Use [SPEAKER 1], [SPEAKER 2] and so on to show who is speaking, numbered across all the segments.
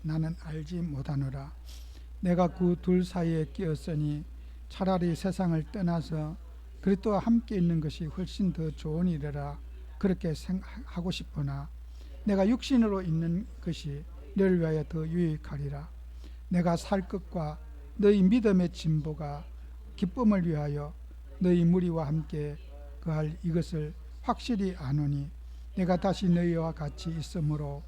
[SPEAKER 1] 나는 알지 못하노라. 내가 그 둘 사이에 끼었으니 차라리 세상을 떠나서 그리스도와 함께 있는 것이 훨씬 더 좋은 일이라 그렇게 생각하고 싶으나 내가 육신으로 있는 것이 너를 위하여 더 유익하리라. 내가 살 것과 너희 믿음의 진보가 기쁨을 위하여 너희 무리와 함께 그할 이것을 확실히 아노니 내가 다시 너희와 같이 있으므로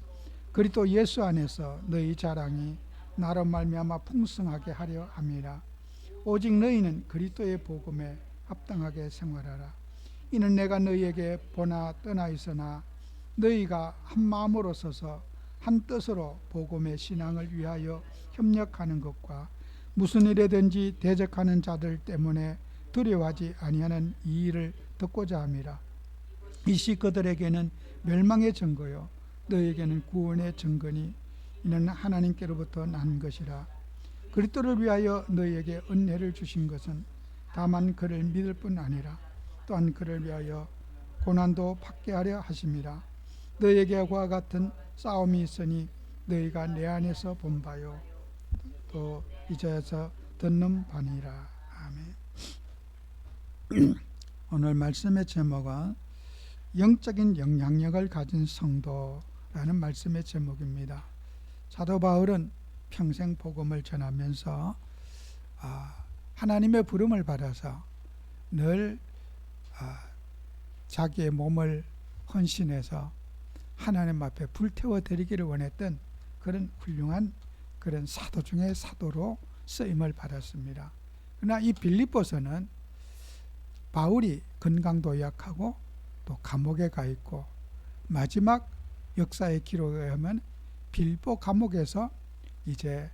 [SPEAKER 1] 그리스도 예수 안에서 너희 자랑이 나로 말미암아 풍성하게 하려 함이라. 오직 너희는 그리스도의 복음에 합당하게 생활하라. 이는 내가 너희에게 보나 떠나 있으나 너희가 한 마음으로 서서 한 뜻으로 복음의 신앙을 위하여 협력하는 것과 무슨 일에든지 대적하는 자들 때문에 두려워하지 아니하는 이 일을 듣고자 함이라. 이시 그들에게는 멸망의 증거요 너희에게는 구원의 증거니 이는 하나님께로부터 난 것이라. 그리스도를 위하여 너희에게 은혜를 주신 것은 다만 그를 믿을 뿐 아니라 또한 그를 위하여 고난도 받게 하려 하심이라. 너희에게 그와 같은 싸움이 있으니 너희가 내 안에서 본 바요 또 이제서 듣는 바니라. 아멘. 오늘 말씀의 제목은 영적인 영향력을 가진 성도라는 말씀의 제목입니다. 사도 바울은 평생 복음을 전하면서 하나님의 부름을 받아서 늘 자기의 몸을 헌신해서 하나님 앞에 불태워 드리기를 원했던 그런 훌륭한 그런 사도 중에 사도로 쓰임을 받았습니다. 그러나 이 빌립보서는 바울이 건강도 약하고 또 감옥에 가 있고 마지막 역사의 기록에 의하면 빌립보 감옥에서 이제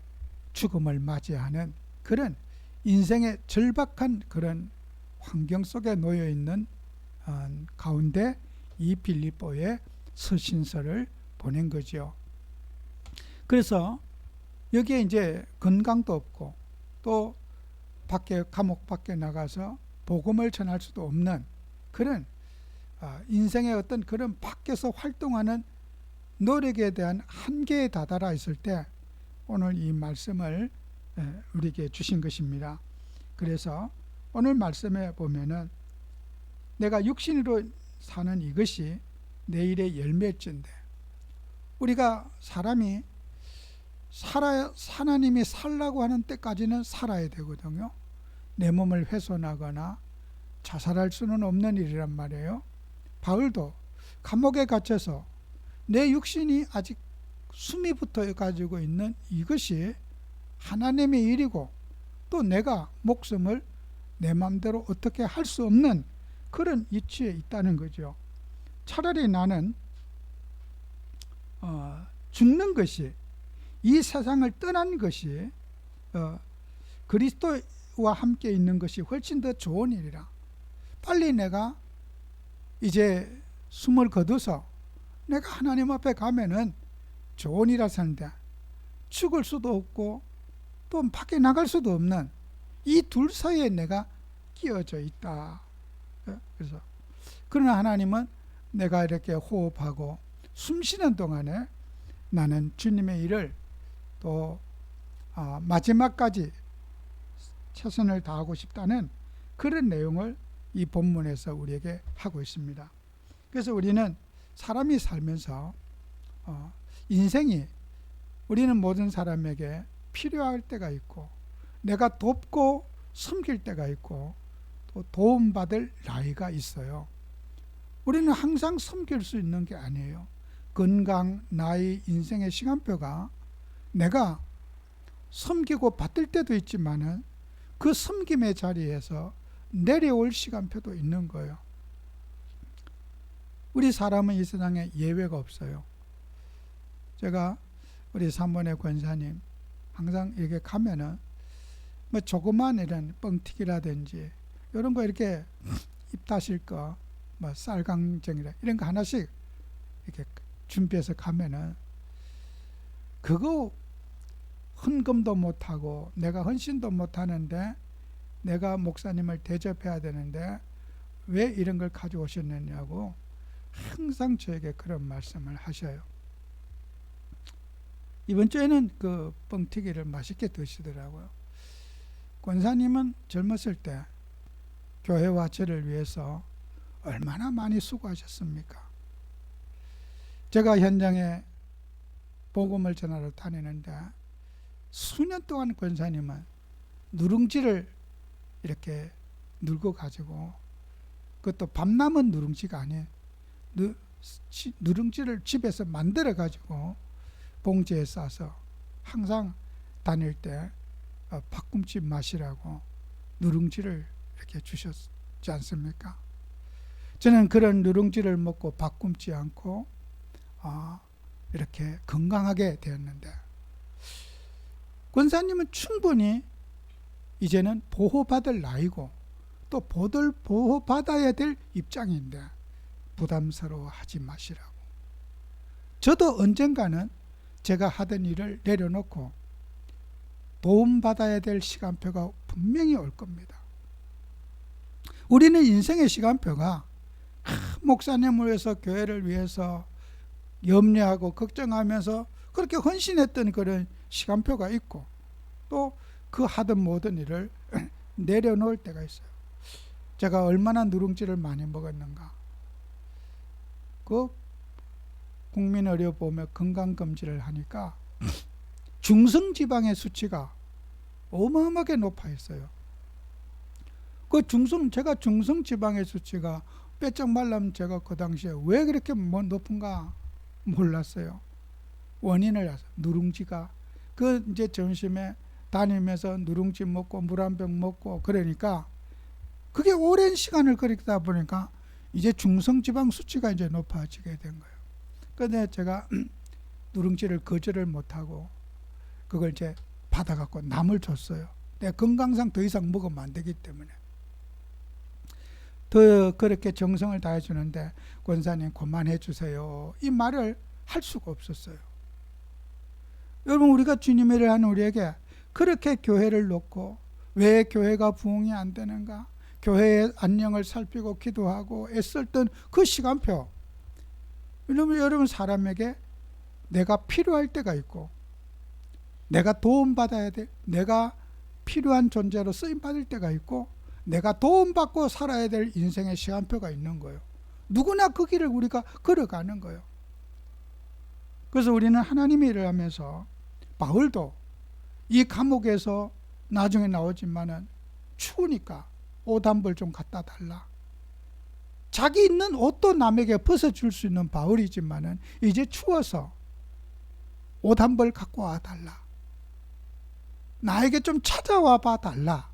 [SPEAKER 1] 죽음을 맞이하는 그런 인생의 절박한 그런 환경 속에 놓여 있는 가운데 이 빌립보에 서신서를 보낸 거죠. 그래서 여기에 이제 건강도 없고 또 감옥 밖에 나가서 복음을 전할 수도 없는 그런 인생의 어떤 그런 밖에서 활동하는 노력에 대한 한계에 다다라 있을 때 오늘 이 말씀을 우리에게 주신 것입니다. 그래서 오늘 말씀에 보면은 내가 육신으로 사는 이것이 내일의 열매일진데 우리가 사람이 하나님이 살라고 하는 때까지는 살아야 되거든요. 내 몸을 훼손하거나 자살할 수는 없는 일이란 말이에요. 바울도 감옥에 갇혀서 내 육신이 아직 숨이 붙어 가지고 있는 이것이 하나님의 일이고 또 내가 목숨을 내 마음대로 어떻게 할 수 없는 그런 위치에 있다는 거죠. 차라리 나는 죽는 것이 이 세상을 떠난 것이 그리스도와 함께 있는 것이 훨씬 더 좋은 일이라. 빨리 내가 이제 숨을 거둬서 내가 하나님 앞에 가면은 좋은 일을 사는데 죽을 수도 없고 또 밖에 나갈 수도 없는 이 둘 사이에 내가 끼어져 있다. 그래서 그러나 하나님은 내가 이렇게 호흡하고 숨 쉬는 동안에 나는 주님의 일을 또 마지막까지 최선을 다하고 싶다는 그런 내용을 이 본문에서 우리에게 하고 있습니다. 그래서 우리는 사람이 살면서 인생이 우리는 모든 사람에게 필요할 때가 있고 내가 돕고 섬길 때가 있고 또 도움받을 나이가 있어요. 우리는 항상 섬길 수 있는 게 아니에요. 건강, 나이, 인생의 시간표가 내가 섬기고 받을 때도 있지만은 그 섬김의 자리에서 내려올 시간표도 있는 거예요. 우리 사람은 이 세상에 예외가 없어요. 제가 우리 사모의 권사님 항상 이렇게 가면은 뭐 조그만 이런 뻥튀기라든지 이런 거 이렇게 입 다실 거, 뭐 쌀강정이라 이런 거 하나씩 이렇게 준비해서 가면은 그거 헌금도 못하고 내가 헌신도 못하는데 내가 목사님을 대접해야 되는데 왜 이런 걸 가져오셨느냐고 항상 저에게 그런 말씀을 하셔요. 이번 주에는 그 뻥튀기를 맛있게 드시더라고요. 권사님은 젊었을 때 교회와 저를 위해서 얼마나 많이 수고하셨습니까? 제가 현장에 복음을 전하러 다니는데 수년 동안 권사님은 누룽지를 이렇게 눌고 가지고, 그것도 밤 남은 누룽지가 아니에요. 누룽지를 집에서 만들어 가지고 봉지에 싸서 항상 다닐 때 팥꿈치 마시라고 누룽지를 이렇게 주셨지 않습니까? 저는 그런 누룽지를 먹고 팥꿈치 않고 이렇게 건강하게 되었는데, 권사님은 충분히 이제는 보호받을 나이고 또 보호받아야 될 입장인데 부담스러워하지 마시라고. 저도 언젠가는 제가 하던 일을 내려놓고 도움받아야 될 시간표가 분명히 올 겁니다. 우리는 인생의 시간표가 목사님을 위해서, 교회를 위해서 염려하고 걱정하면서 그렇게 헌신했던 그런 시간표가 있고, 또 그 하던 모든 일을 내려놓을 때가 있어요. 제가 얼마나 누룽지를 많이 먹었는가. 그 국민의료 보면 건강검진을 하니까 중성지방의 수치가 어마어마하게 높아 있어요. 제가 중성지방의 수치가 빼짝 말라면 제가 그 당시에 왜 그렇게 높은가 몰랐어요. 원인을 알았어요. 누룽지가. 이제 점심에 다니면서 누룽지 먹고 물 한 병 먹고 그러니까 그게 오랜 시간을 그리다 보니까 이제 중성지방 수치가 이제 높아지게 된 거예요. 그런데 제가 누룽지를 거절을 못하고 그걸 이제 받아갖고 남을 줬어요. 내 건강상 더 이상 먹으면 안 되기 때문에. 더 그렇게 정성을 다해 주는데 권사님 그만해 주세요, 이 말을 할 수가 없었어요. 여러분, 우리가 주님의 일을 하는 우리에게 그렇게 교회를 놓고 왜 교회가 부흥이 안 되는가, 교회의 안녕을 살피고 기도하고 애썼던 그 시간표, 여러분 사람에게 내가 필요할 때가 있고 내가 도움받아야 돼, 내가 필요한 존재로 쓰임받을 때가 있고 내가 도움받고 살아야 될 인생의 시간표가 있는 거예요. 누구나 그 길을 우리가 걸어가는 거예요. 그래서 우리는 하나님의 일을 하면서, 바울도 이 감옥에서 나중에 나오지만은 추우니까 옷 한 벌 좀 갖다 달라. 자기 있는 옷도 남에게 벗어줄 수 있는 바울이지만은 이제 추워서 옷 한 벌 갖고 와 달라. 나에게 좀 찾아와 봐 달라.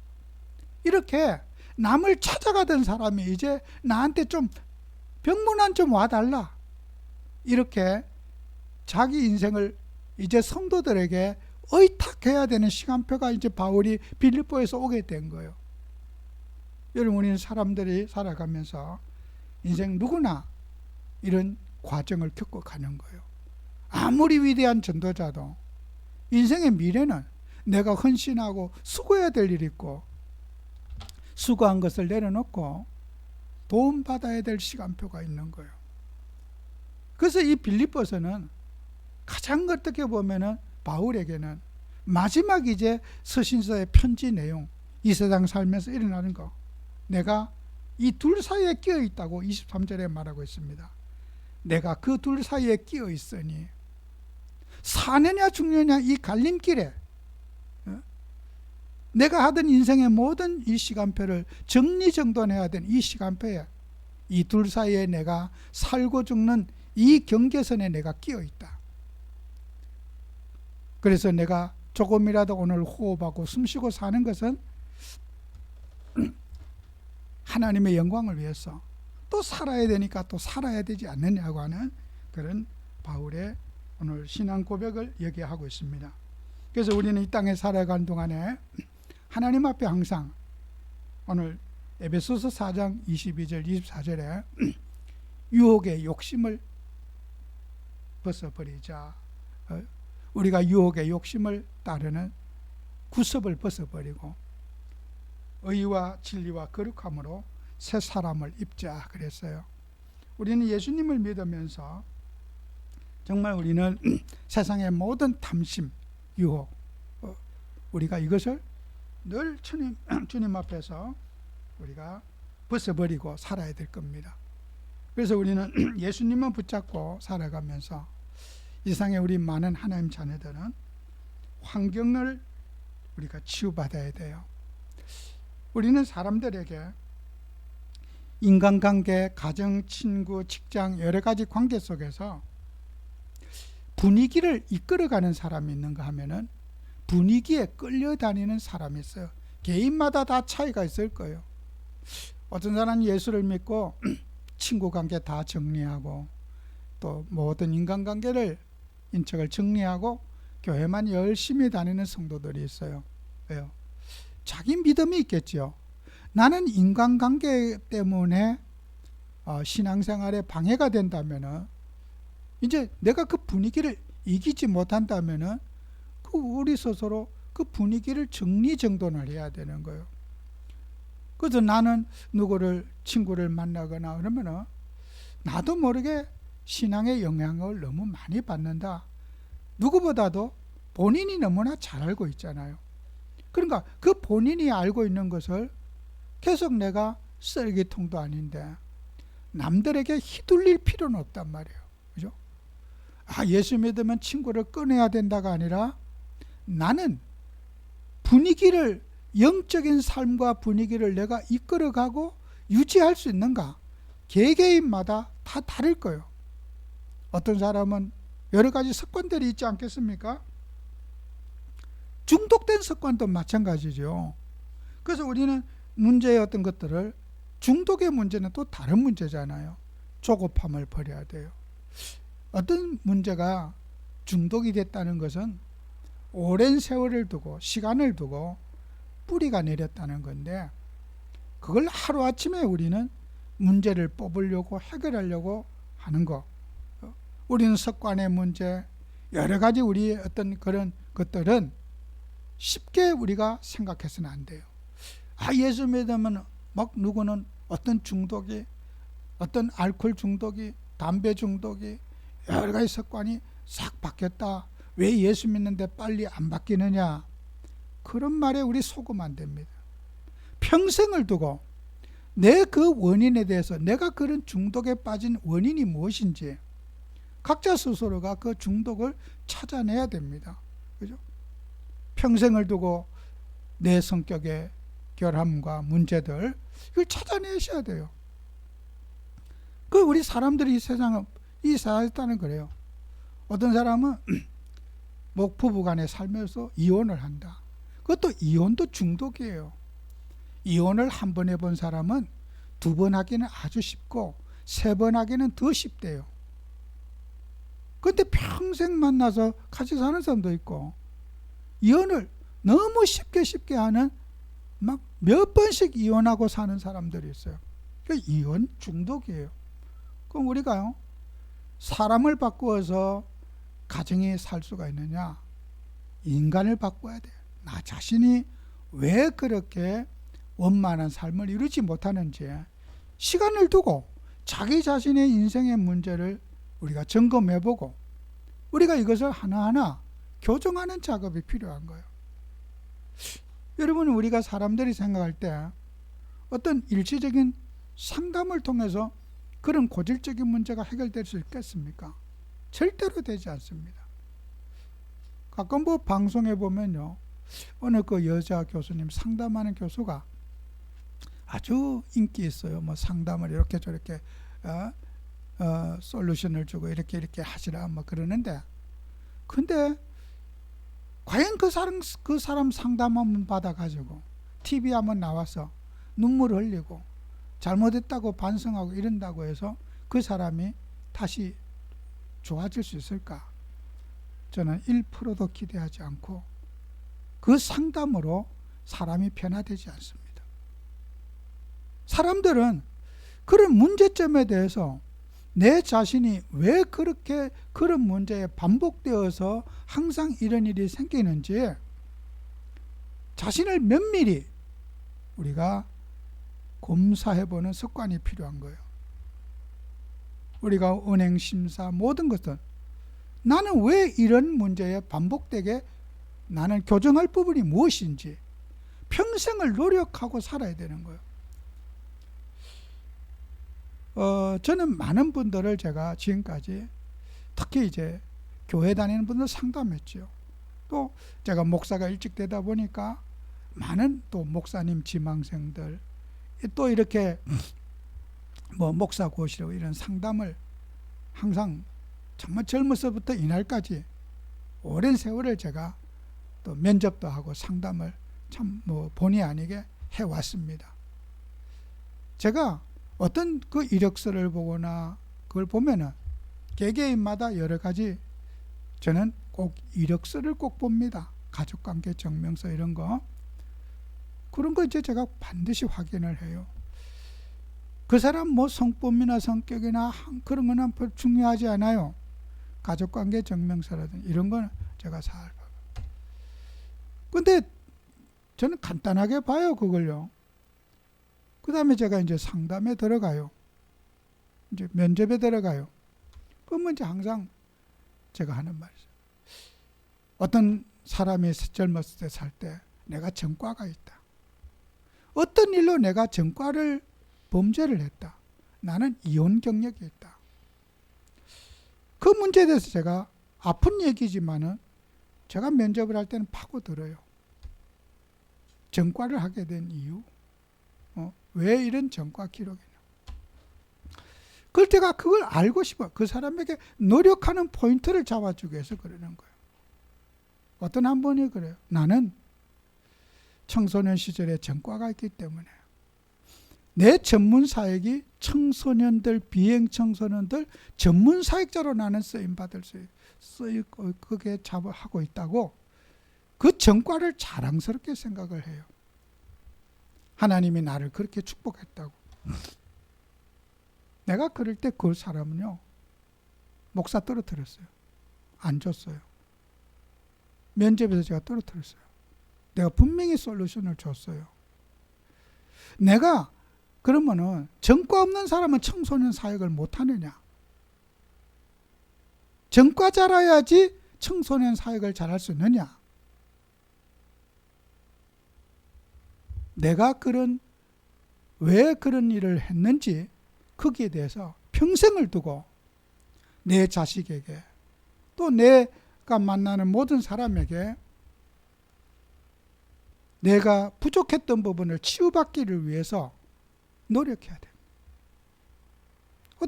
[SPEAKER 1] 이렇게 남을 찾아가던 사람이 이제 나한테 좀 병문안 좀 와달라. 이렇게 자기 인생을 이제 성도들에게 의탁해야 되는 시간표가 이제 바울이 빌립보에서 오게 된 거예요. 여러분, 우리는 사람들이 살아가면서 인생 누구나 이런 과정을 겪어가는 거예요. 아무리 위대한 전도자도 인생의 미래는 내가 헌신하고 수고해야 될 일이 있고, 수고한 것을 내려놓고 도움받아야 될 시간표가 있는 거예요. 그래서 이 빌립보서는 가장 어떻게 보면은 바울에게는 마지막 이제 서신서의 편지 내용, 이 세상 살면서 일어나는 거, 내가 이 둘 사이에 끼어 있다고 23절에 말하고 있습니다. 내가 그 둘 사이에 끼어 있으니 사느냐 죽느냐 이 갈림길에 내가 하던 인생의 모든 이 시간표를 정리정돈해야 되는 이 시간표에, 이 둘 사이에 내가 살고 죽는 이 경계선에 내가 끼어 있다. 그래서 내가 조금이라도 오늘 호흡하고 숨쉬고 사는 것은 하나님의 영광을 위해서 또 살아야 되니까 또 살아야 되지 않느냐고 하는 그런 바울의 오늘 신앙 고백을 얘기하고 있습니다. 그래서 우리는 이 땅에 살아가는 동안에 하나님 앞에 항상, 오늘 에베소서 4장 22절 24절에 유혹의 욕심을 벗어버리자. 우리가 유혹의 욕심을 따르는 구습을 벗어버리고 의와 진리와 거룩함으로 새 사람을 입자 그랬어요. 우리는 예수님을 믿으면서 정말 우리는 세상의 모든 탐심, 유혹, 우리가 이것을 늘 주님 앞에서 우리가 벗어버리고 살아야 될 겁니다. 그래서 우리는 예수님만 붙잡고 살아가면서 이 세상에 우리 많은 하나님 자녀들은 환경을 우리가 치유받아야 돼요. 우리는 사람들에게 인간관계, 가정, 친구, 직장 여러 가지 관계 속에서 분위기를 이끌어가는 사람이 있는가 하면은 분위기에 끌려다니는 사람이 있어요. 개인마다 다 차이가 있을 거예요. 어떤 사람은 예수를 믿고 친구 관계 다 정리하고 또 모든 인간관계를 인척을 정리하고 교회만 열심히 다니는 성도들이 있어요. 왜요? 자기 믿음이 있겠죠. 나는 인간관계 때문에 신앙생활에 방해가 된다면은 이제 내가 그 분위기를 이기지 못한다면은 우리 스스로 그 분위기를 정리정돈을 해야 되는 거예요. 그래서 나는 누구를 친구를 만나거나 그러면은 나도 모르게 신앙의 영향을 너무 많이 받는다. 누구보다도 본인이 너무나 잘 알고 있잖아요. 그러니까 그 본인이 알고 있는 것을 계속 내가 쓰레기통도 아닌데 남들에게 휘둘릴 필요는 없단 말이에요. 그죠? 예수 믿으면 친구를 끊어야 된다가 아니라 나는 분위기를, 영적인 삶과 분위기를 내가 이끌어가고 유지할 수 있는가? 개개인마다 다 다를 거예요. 어떤 사람은 여러 가지 습관들이 있지 않겠습니까? 중독된 습관도 마찬가지죠. 그래서 우리는 문제의 어떤 것들을, 중독의 문제는 또 다른 문제잖아요. 조급함을 버려야 돼요. 어떤 문제가 중독이 됐다는 것은 오랜 세월을 두고 시간을 두고 뿌리가 내렸다는 건데, 그걸 하루아침에 우리는 문제를 뽑으려고 해결하려고 하는 거, 우리는 습관의 문제, 여러 가지 우리의 어떤 그런 것들은 쉽게 우리가 생각해서는 안 돼요. 예수 믿으면 막 누구는 어떤 중독이, 어떤 알코올 중독이, 담배 중독이, 여러 가지 습관이 싹 바뀌었다. 왜 예수 믿는데 빨리 안 바뀌느냐? 그런 말에 우리 속으면 안 됩니다. 평생을 두고 내 그 원인에 대해서, 내가 그런 중독에 빠진 원인이 무엇인지 각자 스스로가 그 중독을 찾아내야 됩니다. 그죠? 평생을 두고 내 성격의 결함과 문제들, 이걸 찾아내셔야 돼요. 우리 사람들이 이 사회는 그래요. 어떤 사람은 뭐 부부간에 살면서 이혼을 한다. 그것도 이혼도 중독이에요. 이혼을 한 번 해본 사람은 두 번 하기는 아주 쉽고 세 번 하기는 더 쉽대요. 그런데 평생 만나서 같이 사는 사람도 있고, 이혼을 너무 쉽게 하는, 막 몇 번씩 이혼하고 사는 사람들이 있어요. 이혼 중독이에요. 그럼 우리가요, 사람을 바꾸어서 가정이 살 수가 있느냐? 인간을 바꿔야 돼요. 나 자신이 왜 그렇게 원만한 삶을 이루지 못하는지 시간을 두고 자기 자신의 인생의 문제를 우리가 점검해보고 우리가 이것을 하나하나 교정하는 작업이 필요한 거예요. 여러분, 우리가 사람들이 생각할 때 어떤 일시적인 상담을 통해서 그런 고질적인 문제가 해결될 수 있겠습니까? 절대로 되지 않습니다. 가끔 뭐 방송에 보면요, 어느 그 여자 교수님, 상담하는 교수가 아주 인기 있어요. 뭐 상담을 이렇게 저렇게 솔루션을 주고 이렇게 하시라 뭐 그러는데, 근데 과연 그 사람 상담 한번 받아가지고 TV 한번 나와서 눈물 흘리고 잘못했다고 반성하고 이런다고 해서 그 사람이 다시 좋아질 수 있을까? 저는 1%도 기대하지 않고 그 상담으로 사람이 변화되지 않습니다. 사람들은 그런 문제점에 대해서 내 자신이 왜 그렇게 그런 문제에 반복되어서 항상 이런 일이 생기는지 자신을 면밀히 우리가 검사해보는 습관이 필요한 거예요. 우리가 은행 심사 모든 것은 나는 왜 이런 문제에 반복되게 나는 교정할 부분이 무엇인지 평생을 노력하고 살아야 되는 거예요. 저는 많은 분들을 제가 지금까지 특히 이제 교회 다니는 분들 상담했죠. 또 제가 목사가 일찍 되다 보니까 많은 또 목사님 지망생들 또 이렇게 뭐 목사고시로 이런 상담을 항상 정말 젊어서부터 이날까지 오랜 세월을 제가 또 면접도 하고 상담을 참 뭐 본의 아니게 해왔습니다. 제가 어떤 그 이력서를 보거나 그걸 보면은 개개인마다 여러 가지 저는 꼭 이력서를 꼭 봅니다. 가족관계 증명서 이런 거. 그런 거 이제 제가 반드시 확인을 해요. 그 사람 뭐 성품이나 성격이나 그런 거는 별로 중요하지 않아요. 가족관계 증명서라든지 이런 거는 제가 잘 봐요. 근데 저는 간단하게 봐요, 그걸요. 그 다음에 제가 이제 상담에 들어가요. 이제 면접에 들어가요. 그러면 이제 항상 제가 하는 말이죠. 어떤 사람이 젊었을 때 살 때 내가 전과가 있다. 어떤 일로 내가 전과를 범죄를 했다. 나는 이혼 경력이 있다. 그 문제에 대해서 제가 아픈 얘기지만은 제가 면접을 할 때는 파고들어요. 전과를 하게 된 이유, 왜 이런 전과 기록이냐. 그럴 때가 그걸 알고 싶어. 그 사람에게 노력하는 포인트를 잡아주기 위해서 그러는 거예요. 어떤 한 분이 그래요. 나는 청소년 시절에 전과가 있기 때문에 내 전문 사역이 청소년들, 비행 청소년들 전문 사역자로 나는 쓰임 받을 수 있고 그게 하고 있다고 그 전과를 자랑스럽게 생각을 해요. 하나님이 나를 그렇게 축복했다고. 내가 그럴 때 그 사람은요, 목사 떨어뜨렸어요. 안 줬어요. 면접에서 제가 떨어뜨렸어요. 내가 분명히 솔루션을 줬어요. 내가 그러면은 전과 없는 사람은 청소년 사역을 못하느냐? 전과 잘해야지 청소년 사역을 잘할 수 있느냐? 내가 왜 그런 일을 했는지 거기에 대해서 평생을 두고 내 자식에게 또 내가 만나는 모든 사람에게 내가 부족했던 부분을 치유받기를 위해서 노력해야 됩니다.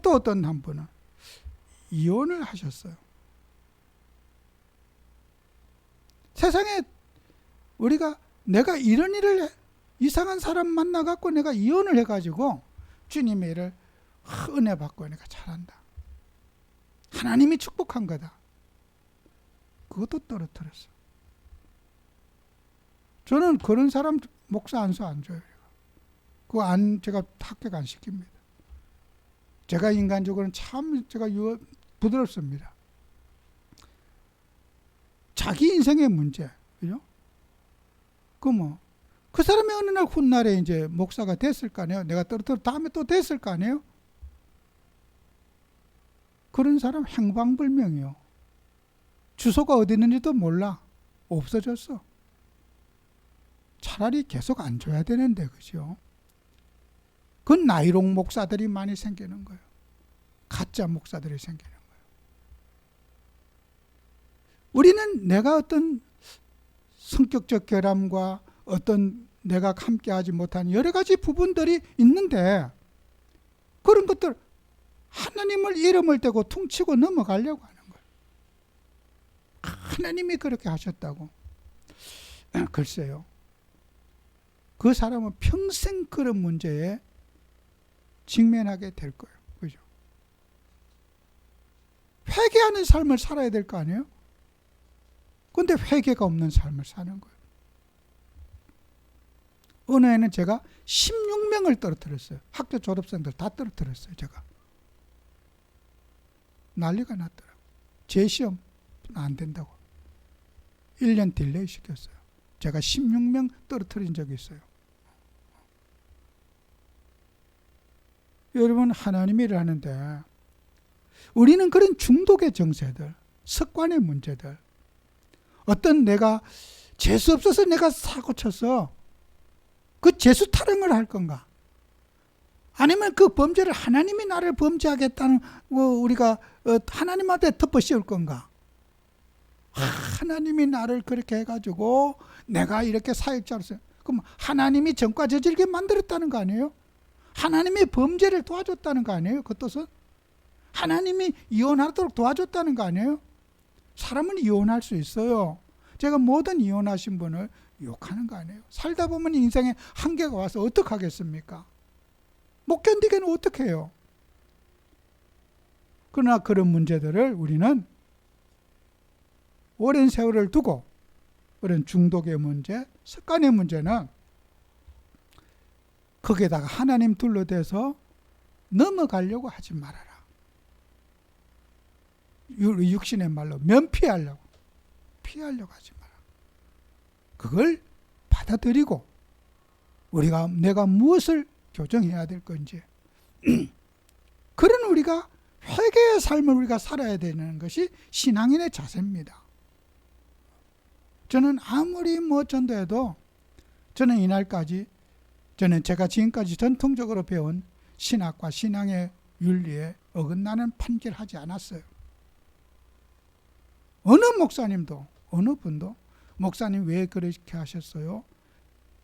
[SPEAKER 1] 또 어떤 한 분은 이혼을 하셨어요. 세상에 우리가 내가 이런 일을 이상한 사람 만나갖고 내가 이혼을 해가지고 주님의 일을 은혜 받고 내가 잘한다. 하나님이 축복한 거다. 그것도 떨어뜨렸어. 저는 그런 사람 목사 안수 안 줘요. 그거 제가 합격 안 시킵니다. 제가 인간적으로는 참 제가 부드럽습니다. 자기 인생의 문제, 그죠? 그 사람이 어느 날 훗날에 이제 목사가 됐을 거 아니에요? 내가 떨어뜨려 다음에 또 됐을 거 아니에요? 그런 사람 행방불명이요. 주소가 어디 있는지도 몰라. 없어졌어. 차라리 계속 안 줘야 되는데, 그죠? 그 나이롱 목사들이 많이 생기는 거예요. 가짜 목사들이 생기는 거예요. 우리는 내가 어떤 성격적 결함과 어떤 내가 함께하지 못한 여러 가지 부분들이 있는데 그런 것들 하나님을 이름을 대고 퉁치고 넘어가려고 하는 거예요. 하나님이 그렇게 하셨다고. 글쎄요. 그 사람은 평생 그런 문제에 직면하게 될 거예요. 그죠? 회개하는 삶을 살아야 될 거 아니에요? 근데 회개가 없는 삶을 사는 거예요. 어느 해는 제가 16명을 떨어뜨렸어요. 학교 졸업생들 다 떨어뜨렸어요. 제가. 난리가 났더라고요. 재시험 안 된다고. 1년 딜레이 시켰어요. 제가 16명 떨어뜨린 적이 있어요. 여러분, 하나님이 일을 하는데 우리는 그런 중독의 정세들, 습관의 문제들. 어떤 내가 재수 없어서 내가 사고 쳐서 그 재수 타령을 할 건가? 아니면 그 범죄를 하나님이 나를 범죄하겠다는 우리가 하나님한테 덮어 씌울 건가? 하나님이 나를 그렇게 해가지고 내가 이렇게 사역자로서, 그럼 하나님이 전과 저질게 만들었다는 거 아니에요? 하나님이 범죄를 도와줬다는 거 아니에요? 그 뜻은? 하나님이 이혼하도록 도와줬다는 거 아니에요? 사람은 이혼할 수 있어요. 제가 모든 이혼하신 분을 욕하는 거 아니에요. 살다 보면 인생에 한계가 와서 어떡하겠습니까? 못 견디게는 어떡해요? 그러나 그런 문제들을 우리는 오랜 세월을 두고 그런 중독의 문제, 습관의 문제는 거기에다가 하나님 둘러대서 넘어가려고 하지 말아라. 육신의 말로 면피하려고, 피하려고 하지 마라. 그걸 받아들이고 내가 무엇을 교정해야 될 건지 그런 우리가 회개의 삶을 우리가 살아야 되는 것이 신앙인의 자세입니다. 저는 아무리 전도해도 저는 이날까지 제가 지금까지 전통적으로 배운 신학과 신앙의 윤리에 어긋나는 판결하지 않았어요. 어느 목사님도 어느 분도 목사님 왜 그렇게 하셨어요?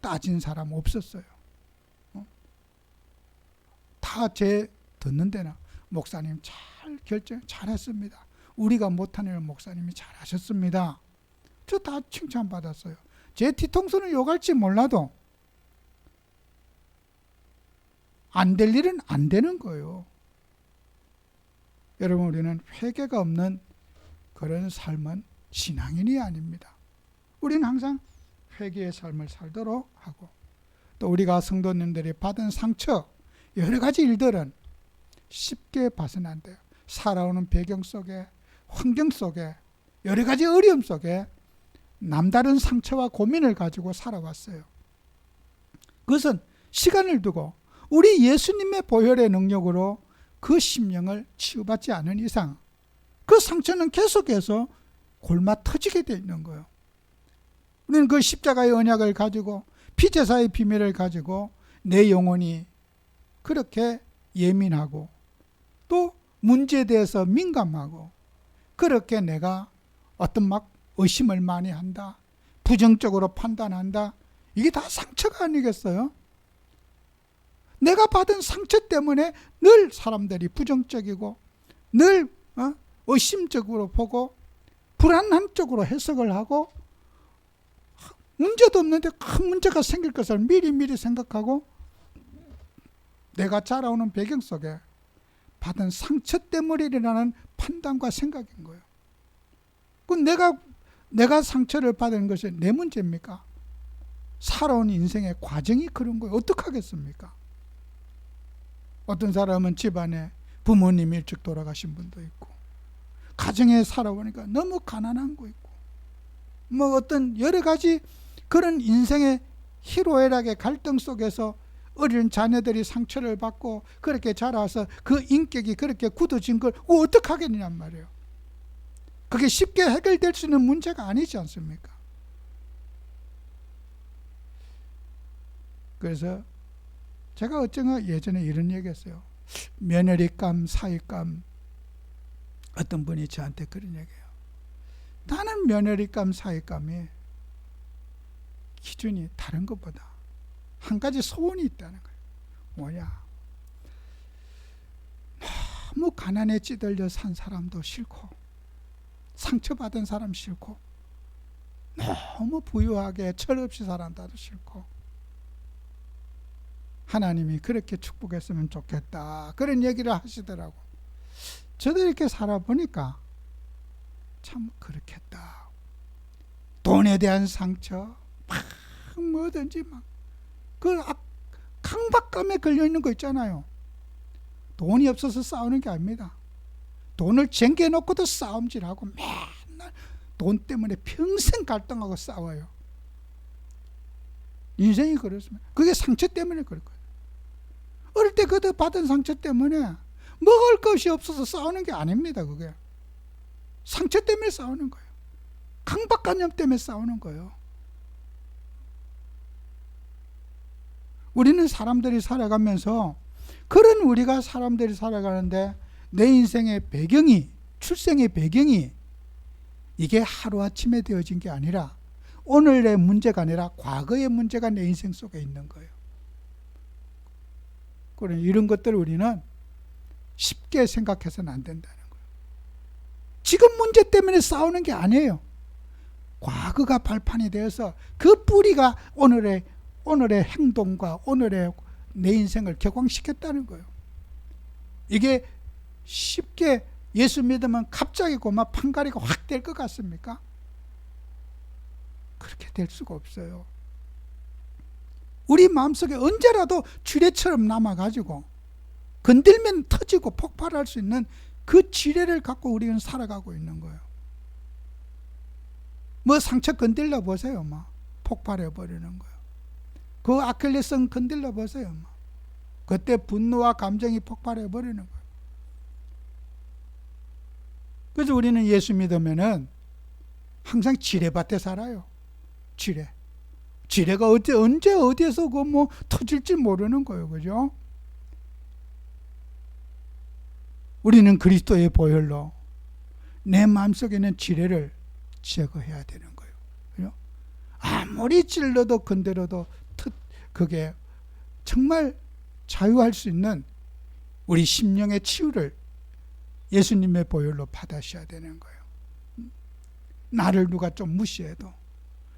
[SPEAKER 1] 따진 사람 없었어요. 다 제 듣는 데는 목사님 잘했습니다. 우리가 못하는 일 목사님이 잘하셨습니다. 저 다 칭찬받았어요. 제 뒤통수는 욕할지 몰라도 안 될 일은 안 되는 거예요. 여러분, 우리는 회개가 없는 그런 삶은 신앙인이 아닙니다. 우리는 항상 회개의 삶을 살도록 하고, 또 우리가 성도님들이 받은 상처, 여러 가지 일들은 쉽게 봐서는 안 돼요. 살아오는 배경 속에, 환경 속에, 여러 가지 어려움 속에 남다른 상처와 고민을 가지고 살아왔어요. 그것은 시간을 두고 우리 예수님의 보혈의 능력으로 그 심령을 치유받지 않은 이상 그 상처는 계속해서 골마 터지게 되어 있는 거예요. 우리는 그 십자가의 언약을 가지고 피제사의 비밀을 가지고 내 영혼이 그렇게 예민하고 또 문제에 대해서 민감하고 그렇게 내가 어떤 의심을 많이 한다. 부정적으로 판단한다. 이게 다 상처가 아니겠어요? 내가 받은 상처 때문에 늘 사람들이 부정적이고 늘 의심적으로 보고 불안한 쪽으로 해석을 하고 문제도 없는데 큰 문제가 생길 것을 미리 생각하고 내가 자라오는 배경 속에 받은 상처 때문이라는 판단과 생각인 거예요. 그 내가 상처를 받은 것이 내 문제입니까? 살아온 인생의 과정이 그런 거예요. 어떡하겠습니까? 어떤 사람은 집안에 부모님이 일찍 돌아가신 분도 있고 가정에 살아보니까 너무 가난한 거 있고 어떤 여러 가지 그런 인생의 희로애락의 갈등 속에서 어린 자녀들이 상처를 받고 그렇게 자라서 그 인격이 그렇게 굳어진 걸 어떻게 하겠느냔 말이에요. 그게 쉽게 해결될 수 있는 문제가 아니지 않습니까? 그래서 제가 예전에 이런 얘기했어요. 며느리감, 사위감. 어떤 분이 저한테 그런 얘기해요. 나는 며느리감, 사위감이 기준이 다른 것보다 한 가지 소원이 있다는 거예요. 뭐냐? 너무 가난에 찌들려 산 사람도 싫고 상처받은 사람 싫고 너무 부유하게 철없이 살아도 싫고 하나님이 그렇게 축복했으면 좋겠다. 그런 얘기를 하시더라고. 저도 이렇게 살아보니까 참 그렇겠다. 돈에 대한 상처, 뭐든지 그 강박감에 걸려있는 거 있잖아요. 돈이 없어서 싸우는 게 아닙니다. 돈을 쟁겨놓고도 싸움질하고 맨날 돈 때문에 평생 갈등하고 싸워요. 인생이 그렇습니다. 그게 상처 때문에 그럴 거예요. 어릴 때 그때 받은 상처 때문에 먹을 것이 없어서 싸우는 게 아닙니다. 그게 상처 때문에 싸우는 거예요. 강박관념 때문에 싸우는 거예요. 우리는 사람들이 살아가면서 그런 우리가 사람들이 살아가는데 내 인생의 배경이, 출생의 배경이 이게 하루아침에 되어진 게 아니라 오늘의 문제가 아니라 과거의 문제가 내 인생 속에 있는 거예요. 그러니 이런 것들을 우리는 쉽게 생각해서는 안 된다는 거예요. 지금 문제 때문에 싸우는 게 아니에요. 과거가 발판이 되어서 그 뿌리가 오늘의 행동과 오늘의 내 인생을 격앙시켰다는 거예요. 이게 쉽게 예수 믿으면 갑자기 고막 판가리가 확 될 것 같습니까? 그렇게 될 수가 없어요. 우리 마음속에 언제라도 쥐레처럼 남아가지고 건들면 터지고 폭발할 수 있는 그 지뢰를 갖고 우리는 살아가고 있는 거예요. 뭐 상처 건들려 보세요. 폭발해 버리는 거예요. 그 아킬레스건 건들려 보세요. 그때 분노와 감정이 폭발해 버리는 거예요. 그래서 우리는 예수 믿으면은 항상 지뢰밭에 살아요. 지뢰가 언제 어디에서 터질지 모르는 거예요. 그죠? 우리는 그리스도의 보혈로 내 마음속에 있는 지뢰를 제거해야 되는 거예요. 그죠? 아무리 찔러도 건드려도 그게 정말 자유할 수 있는 우리 심령의 치유를 예수님의 보혈로 받으셔야 되는 거예요. 나를 누가 좀 무시해도,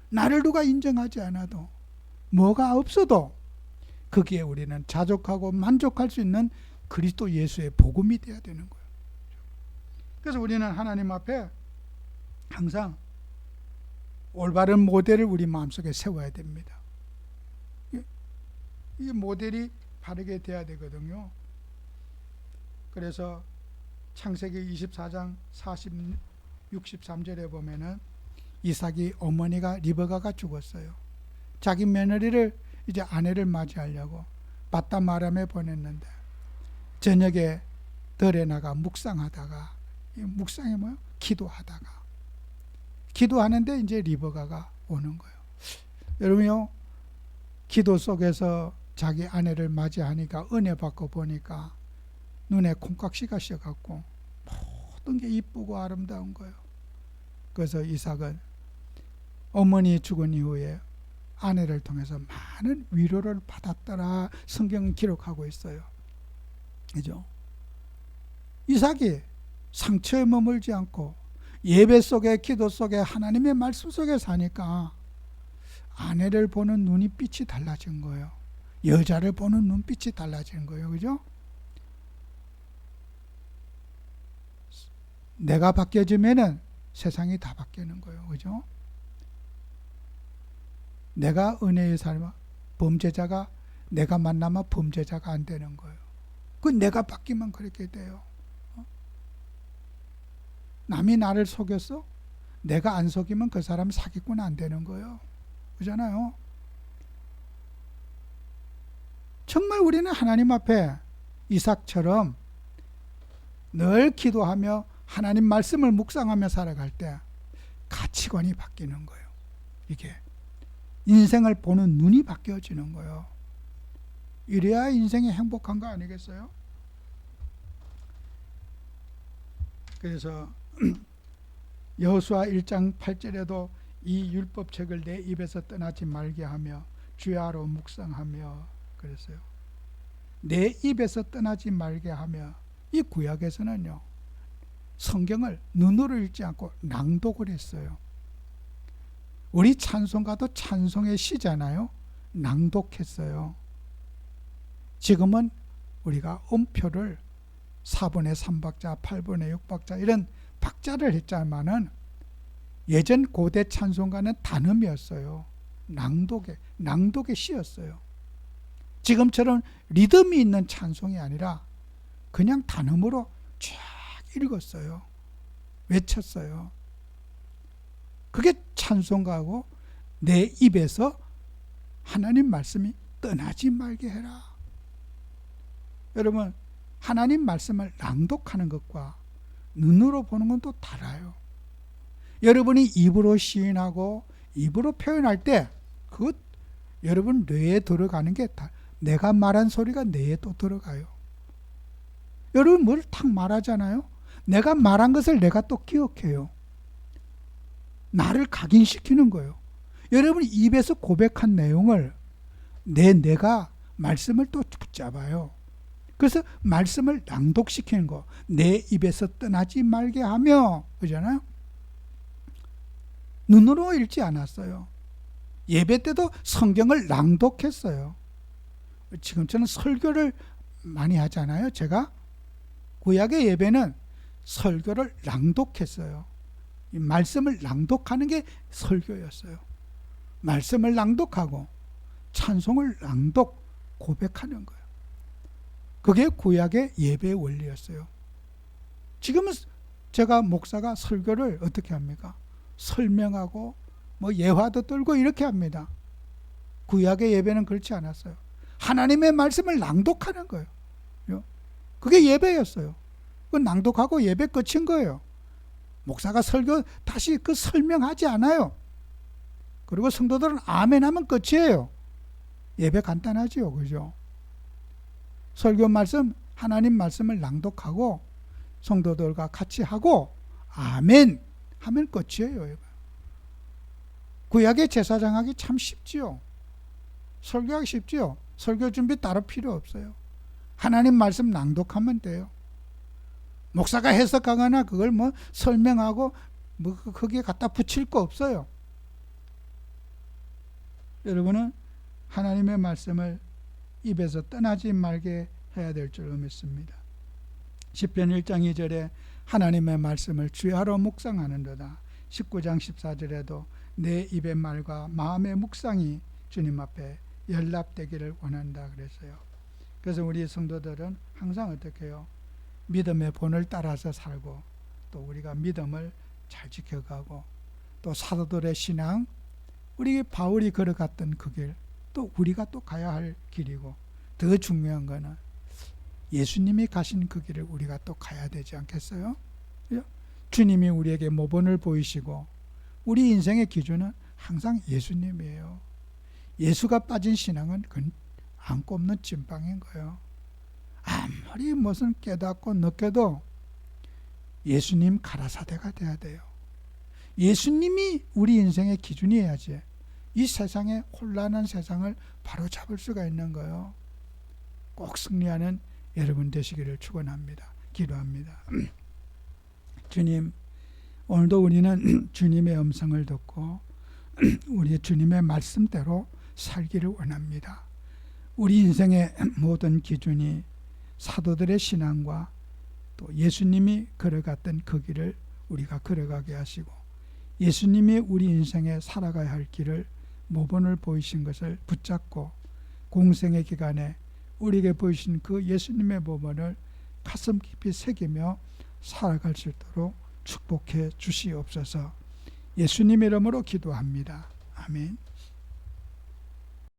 [SPEAKER 1] 나를 누가 인정하지 않아도, 뭐가 없어도 거기에 우리는 자족하고 만족할 수 있는 그리스도 예수의 복음이 되어야 되는 거예요. 그래서 우리는 하나님 앞에 항상 올바른 모델을 우리 마음속에 세워야 됩니다. 이 모델이 바르게 돼야 되거든요. 그래서 창세기 24장 63절에 보면은 이삭이 어머니가 리브가가 죽었어요. 자기 며느리를 이제 아내를 맞이하려고 바담 아람에 보냈는데 저녁에 들에 나가 묵상하다가, 묵상이 뭐예요? 기도하는데 이제 리브가가 오는 거예요. 여러분요, 기도 속에서 자기 아내를 맞이하니까 은혜 받고 보니까 눈에 콩깍지가 씌어갖고 모든 게 이쁘고 아름다운 거예요. 그래서 이삭은 어머니 죽은 이후에 아내를 통해서 많은 위로를 받았더라 성경은 기록하고 있어요. 그죠? 이삭이 상처에 머물지 않고 예배 속에, 기도 속에, 하나님의 말씀 속에 사니까 아내를 보는 눈이 빛이 달라진 거예요. 여자를 보는 눈빛이 달라지는 거예요. 그죠? 내가 바뀌어지면은 세상이 다 바뀌는 거예요. 그죠? 내가 은혜의 삶, 범죄자가 내가 만나면 범죄자가 안 되는 거예요. 그 내가 바뀌면 그렇게 돼요. 남이 나를 속였어? 내가 안 속이면 그 사람 사기꾼 안 되는 거예요. 그잖아요. 정말 우리는 하나님 앞에 이삭처럼 늘 기도하며 하나님 말씀을 묵상하며 살아갈 때 가치관이 바뀌는 거예요. 이게 인생을 보는 눈이 바뀌어지는 거예요. 이래야 인생이 행복한 거 아니겠어요? 그래서 여호수아 1장 8절에도 이 율법책을 내 입에서 떠나지 말게 하며 주야로 묵상하며 그랬어요. 내 입에서 떠나지 말게 하며, 이 구약에서는요 성경을 눈으로 읽지 않고 낭독을 했어요. 우리 찬송가도 찬송의 시잖아요. 낭독했어요. 지금은 우리가 음표를 4분의 3박자, 8분의 6박자 이런 박자를 했지만은 예전 고대 찬송가는 단음이었어요. 낭독의 시였어요. 지금처럼 리듬이 있는 찬송이 아니라 그냥 단음으로 쫙 읽었어요. 외쳤어요. 그게 찬송가고 내 입에서 하나님 말씀이 떠나지 말게 해라. 여러분, 하나님 말씀을 낭독하는 것과 눈으로 보는 건 또 달라요. 여러분이 입으로 시인하고 입으로 표현할 때 그것 여러분 뇌에 들어가는 게 다 내가 말한 소리가 뇌에 또 들어가요. 여러분 뭘 탁 말하잖아요. 내가 말한 것을 내가 또 기억해요. 나를 각인시키는 거예요. 여러분이 입에서 고백한 내용을 내가 말씀을 또 붙잡아요. 그래서 말씀을 낭독시키는 거. 내 입에서 떠나지 말게 하며, 그러잖아요. 눈으로 읽지 않았어요. 예배 때도 성경을 낭독했어요. 지금 저는 설교를 많이 하잖아요. 제가 구약의 예배는 설교를 낭독했어요. 이 말씀을 낭독하는 게 설교였어요. 말씀을 낭독하고 찬송을 낭독, 고백하는 거예요. 그게 구약의 예배의 원리였어요. 지금은 제가 목사가 설교를 어떻게 합니까? 설명하고 뭐 예화도 떨고 이렇게 합니다. 구약의 예배는 그렇지 않았어요. 하나님의 말씀을 낭독하는 거예요. 그게 예배였어요. 그 낭독하고 예배 끝인 거예요. 목사가 설교 다시 그 설명하지 않아요. 그리고 성도들은 아멘 하면 끝이에요. 예배 간단하지요. 그죠? 설교 말씀, 하나님 말씀을 낭독하고 성도들과 같이 하고 아멘 하면 끝이에요. 구약의 제사장하기 참 쉽지요. 설교하기 쉽지요. 설교 준비 따로 필요 없어요. 하나님 말씀 낭독하면 돼요. 목사가 해석하거나 그걸 뭐 설명하고 뭐 거기에 갖다 붙일 거 없어요. 여러분은 하나님의 말씀을 입에서 떠나지 말게 해야 될 줄로 믿습니다. 시편 1장 2절에 하나님의 말씀을 주야로 묵상하는도다. 19장 14절에도 내 입의 말과 마음의 묵상이 주님 앞에 연락되기를 원한다 그랬어요. 그래서 우리 성도들은 항상 어떻게 해요? 믿음의 본을 따라서 살고 또 우리가 믿음을 잘 지켜가고 또 사도들의 신앙, 우리 바울이 걸어갔던 그 길, 또 우리가 또 가야 할 길이고 더 중요한 거는 예수님이 가신 그 길을 우리가 또 가야 되지 않겠어요? 주님이 우리에게 모본을 보이시고 우리 인생의 기준은 항상 예수님이에요. 예수가 빠진 신앙은 그건 안 꼽는 찐빵인 거예요. 아무리 무슨 깨닫고 느껴도 예수님 가라사대가 돼야 돼요. 예수님이 우리 인생의 기준이어야지 이 세상의 혼란한 세상을 바로잡을 수가 있는 거예요. 꼭 승리하는 여러분 되시기를 축원합니다. 기도합니다. 주님, 오늘도 우리는 주님의 음성을 듣고 우리 주님의 말씀대로 살기를 원합니다. 우리 인생의 모든 기준이 사도들의 신앙과 또 예수님이 걸어갔던 그 길을 우리가 걸어가게 하시고 예수님이 우리 인생에 살아가야 할 길을 모본을 보이신 것을 붙잡고 공생의 기간에 우리에게 보이신 그 예수님의 모본을 가슴 깊이 새기며 살아갈 수 있도록 축복해 주시옵소서. 예수님 이름으로 기도합니다. 아멘.